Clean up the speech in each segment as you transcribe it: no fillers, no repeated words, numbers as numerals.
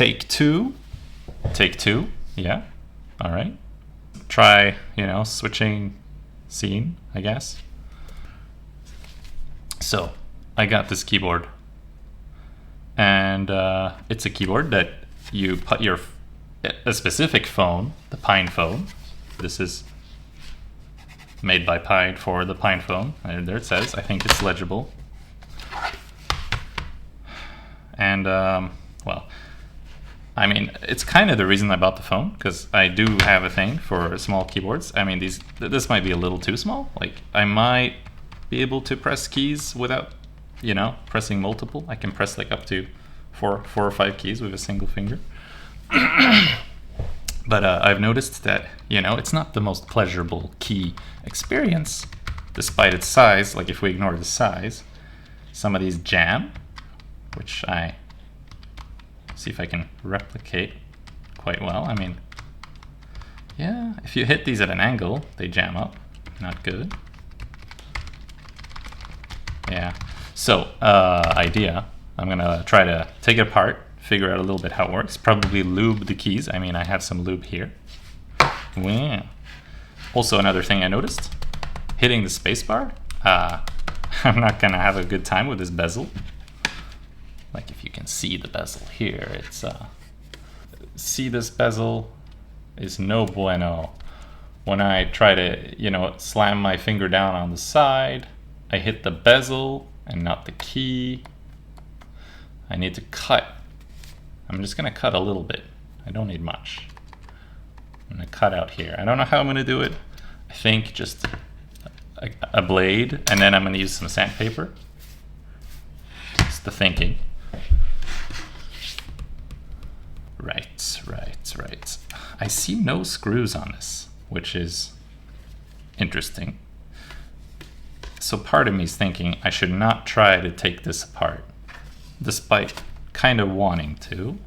Take two. Take two. Yeah. All right. Try, you know, switching scene, I guess. So I got this keyboard, and it's a keyboard that you put a specific phone, the PINEPHONE. This is made by Pine for the PINEPHONE. And there it says. I think it's legible. And well, I mean, it's kind of the reason I bought the phone, because I do have a thing for small keyboards. I mean, this might be a little too small. Like, I might be able to press keys without, you know, pressing multiple. I can press like up to four or five keys with a single finger. But I've noticed that, you know, it's not the most pleasurable key experience, despite its size. Like, if we ignore the size, some of these jam, which I see if I can replicate quite well. I mean, yeah, if you hit these at an angle, they jam up. Not good. Yeah. So, idea. I'm gonna try to take it apart, figure out a little bit how it works. Probably lube the keys. I mean, I have some lube here. Wow. Also, another thing I noticed, hitting the spacebar. I'm not gonna have a good time with this bezel. Like, if you can see the bezel here, it's see, this bezel is no bueno. When I try to, you know, slam my finger down on the side, I hit the bezel and not the key. I need to cut. I'm just gonna cut a little bit. I don't need much. I'm gonna cut out here. I don't know how I'm gonna do it. I think just a blade, and then I'm gonna use some sandpaper. It's the thinking. Right. I see no screws on this, which is interesting. So part of me is thinking I should not try to take this apart, despite kind of wanting to.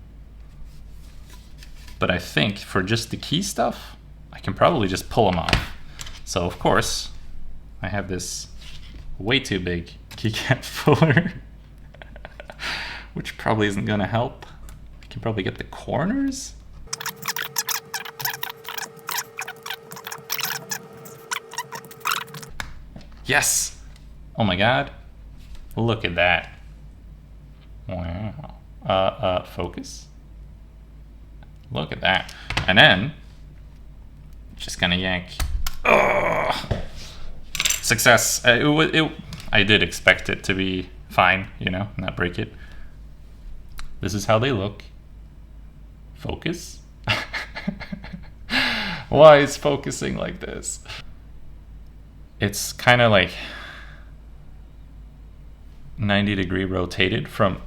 But I think for just the key stuff, I can probably just pull them off. So of course, I have this way too big keycap fuller, which probably isn't gonna help. I can probably get the corners. Yes! Oh my god. Look at that. Wow. Focus. Look at that. And then, just gonna yank. Ugh. Success. I did expect it to be fine, you know, not break it. This is how they look. Focus. Why is focusing like this? It's kind of like 90-degree rotated from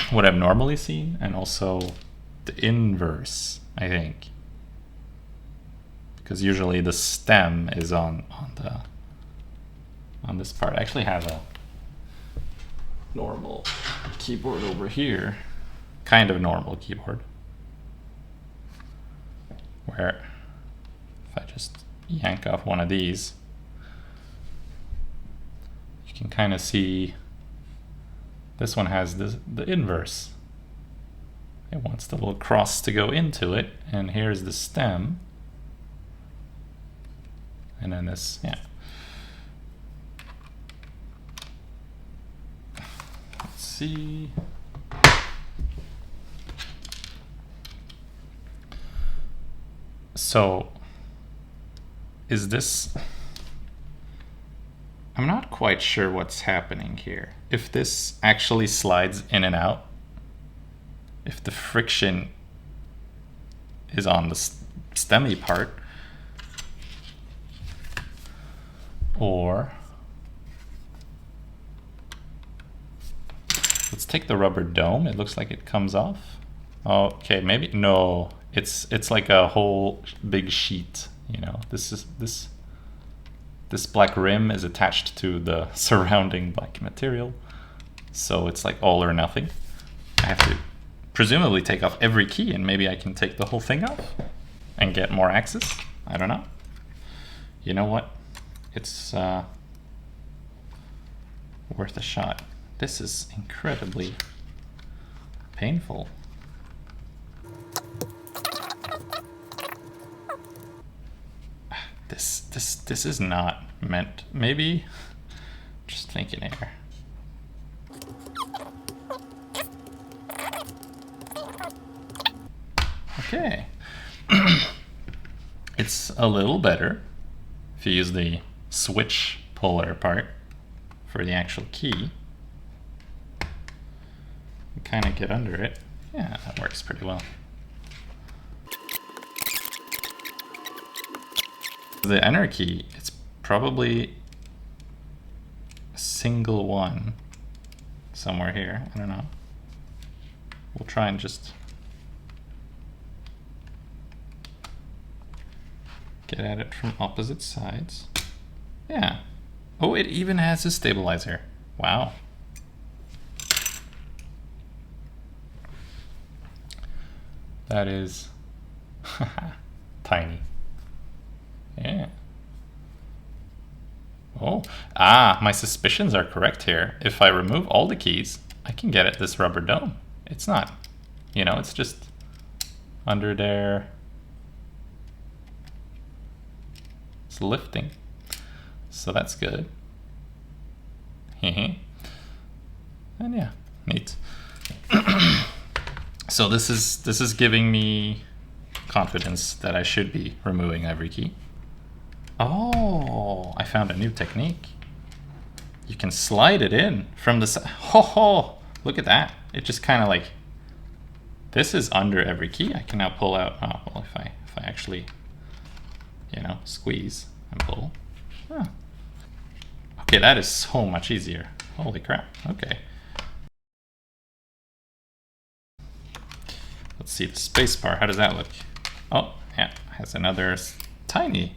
what I've normally seen, and also the inverse, I think, because usually the stem is on this part. I actually have a normal keyboard over here, kind of normal keyboard, where if I just yank off one of these, you can kind of see this one has the inverse. It wants the little cross to go into it, and here's the stem, and then this, yeah. Let's see. So, is this... I'm not quite sure what's happening here. If this actually slides in and out, if the friction is on the stemmy part, or let's take the rubber dome. It looks like it comes off. Okay, maybe no. It's like a whole big sheet. You know, this black rim is attached to the surrounding black material, so it's like all or nothing. I have to presumably take off every key, and maybe I can take the whole thing off and get more access. I don't know. You know what? It's worth a shot. This is incredibly painful. This is not meant. Maybe just thinking here. Okay. It's a little better if you use the switch puller part for the actual key. You kind of get under it. Yeah, that works pretty well. The enter key, it's probably a single one somewhere here. I don't know. We'll try and just get at it from opposite sides. Yeah. Oh, it even has a stabilizer. Wow. That is tiny. Yeah. Oh, my suspicions are correct here. If I remove all the keys, I can get at this rubber dome. It's not, it's just under there. It's lifting. So that's good. And yeah, neat. So this is giving me confidence that I should be removing every key. Oh, I found a new technique. You can slide it in from the side. Oh, look at that. It just kind of like, this is under every key. I can now pull out, oh, well, if I actually, squeeze and pull. Oh. Okay, that is so much easier. Holy crap, okay. Let's see the spacebar, how does that look? Oh, yeah, has another tiny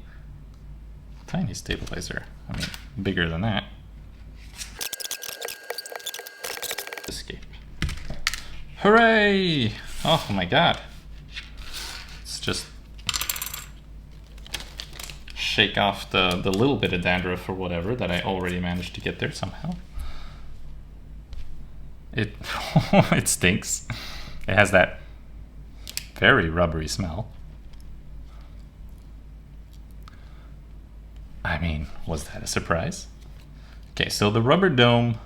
stabilizer. I mean, bigger than that. Escape. Hooray! Oh my god. Let's just shake off the little bit of dandruff or whatever that I already managed to get there somehow. It it stinks. It has that very rubbery smell. I mean, was that a surprise? Okay, so the rubber dome,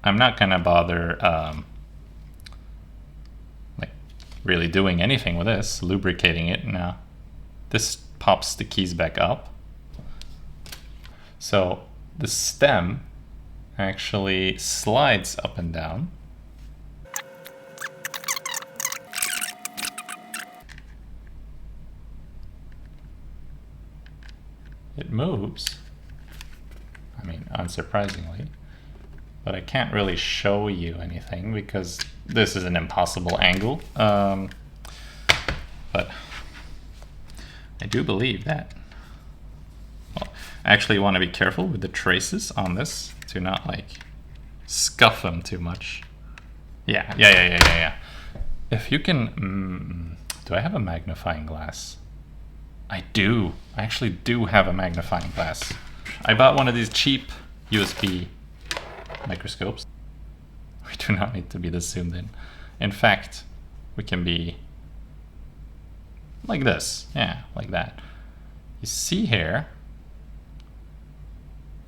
I'm not gonna bother like really doing anything with this, lubricating it. No, this pops the keys back up. So the stem actually slides up and down. It moves, I mean, unsurprisingly, but I can't really show you anything because this is an impossible angle. But I do believe that, well, I actually want to be careful with the traces on this to not like scuff them too much. Yeah. If you can, do I have a magnifying glass? I do. I actually do have a magnifying glass. I bought one of these cheap USB microscopes. We do not need to be this zoomed in. In fact, we can be like this. Yeah, like that. You see here,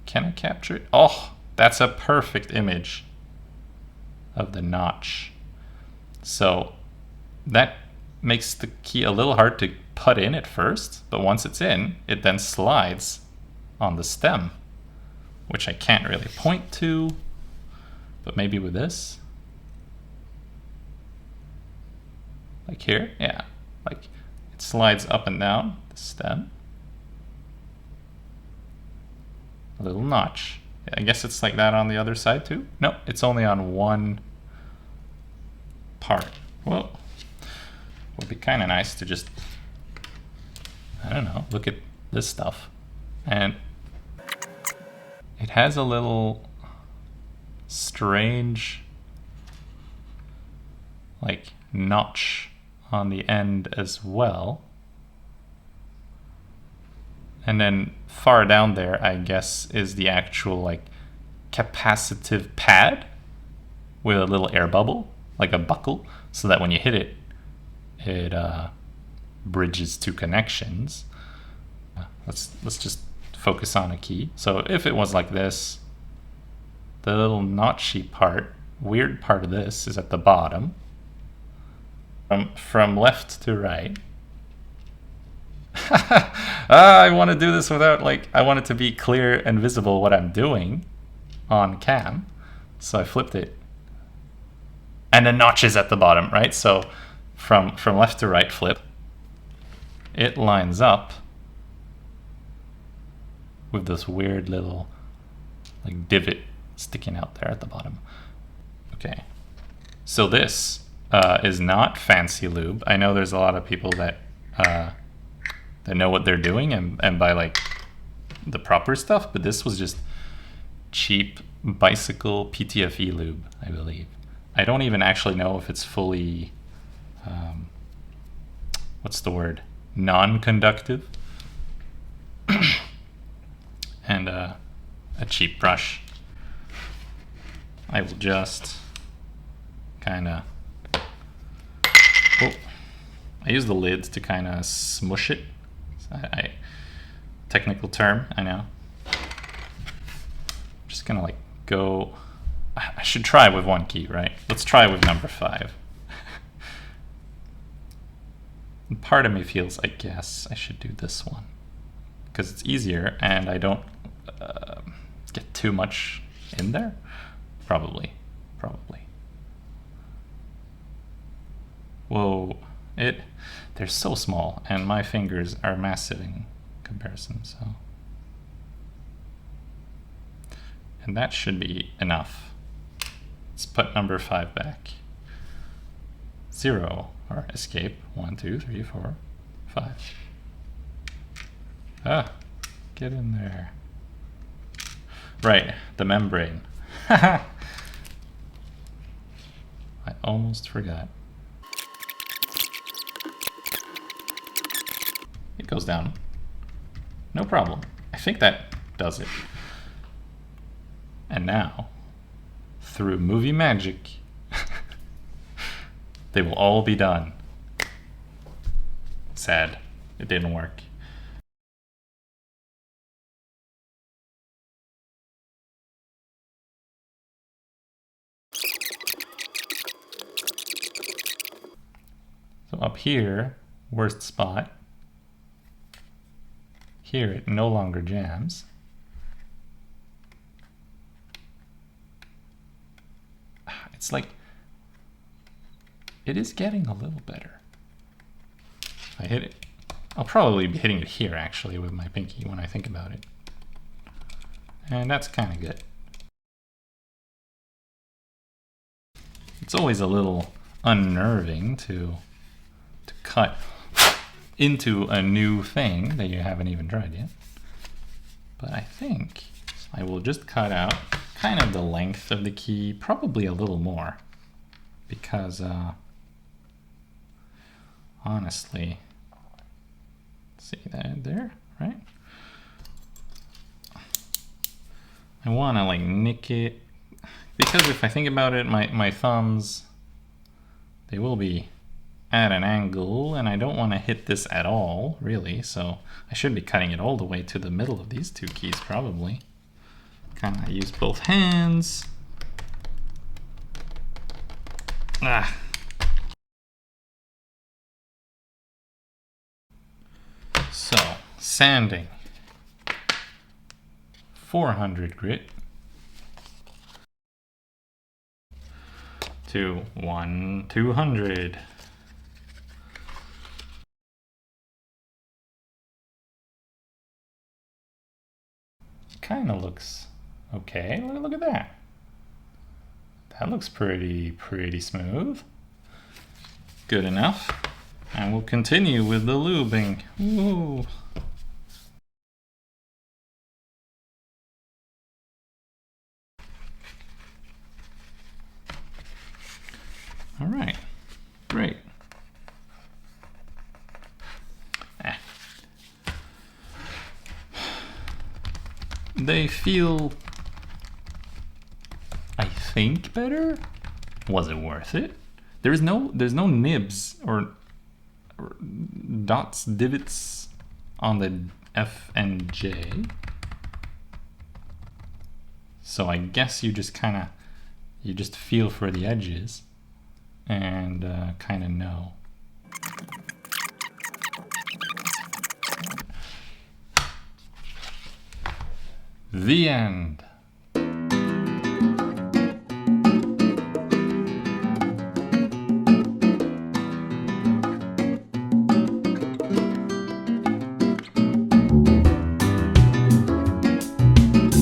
can I capture it? Oh, that's a perfect image of the notch. So that makes the key a little hard to put in at first, but once it's in, it then slides on the stem, which I can't really point to, but maybe with this. Like here, yeah, like it slides up and down the stem. A little notch. I guess it's like that on the other side too? No, it's only on one part. Well, would be kind of nice to just, I don't know, look at this stuff. And it has a little strange like notch on the end as well. And then far down there, I guess, is the actual like capacitive pad with a little air bubble, like a buckle, so that when you hit it, it bridges two connections. Let's just focus on a key. So if it was like this, the little notchy part, weird part of this is at the bottom. From left to right. I want to do this without, like, I want it to be clear and visible what I'm doing on cam. So I flipped it. And the notch is at the bottom, right? So from left to right flip, it lines up with this weird little like divot sticking out there at the bottom. Okay, so this is not fancy lube. I know there's a lot of people that know what they're doing and buy like the proper stuff, but this was just cheap bicycle PTFE lube, I believe. I don't even actually know if it's fully, what's the word? Non-conductive. And a cheap brush. I will just kind of, oh, I use the lids to kind of smush it. Technical term, I know. Just gonna like go, I should try with one key, right? Let's try with number 5. And part of me feels, I guess I should do this one because it's easier and I don't get too much in there. Probably. Whoa, they're so small and my fingers are massive in comparison, so. And that should be enough. Let's put number 5 back. 0, or escape. 1, 2, 3, 4, 5. Ah, get in there. Right, the membrane. I almost forgot. It goes down. No problem. I think that does it. And now, through movie magic, they will all be done. Sad. It didn't work. So up here, worst spot. Here it no longer jams. It's like, it is getting a little better. If I hit it, I'll probably be hitting it here actually with my pinky when I think about it. And that's kind of good. It's always a little unnerving to cut into a new thing that you haven't even tried yet. But I think I will just cut out kind of the length of the key, probably a little more, because honestly, see that there, right? I want to like nick it, because if I think about it, my thumbs, they will be at an angle, and I don't want to hit this at all, really, so I should be cutting it all the way to the middle of these 2 keys, probably. Kind of use both hands. Ah. So, sanding. 400 grit to 200. Kind of looks okay. Look at that. That looks pretty smooth. Good enough. And we'll continue with the lubing. Ooh. All right, great. They feel, I think, better. Was it worth it? There's no nibs or dots, divots on the F and J. So I guess you just feel for the edges and kind of know. The end.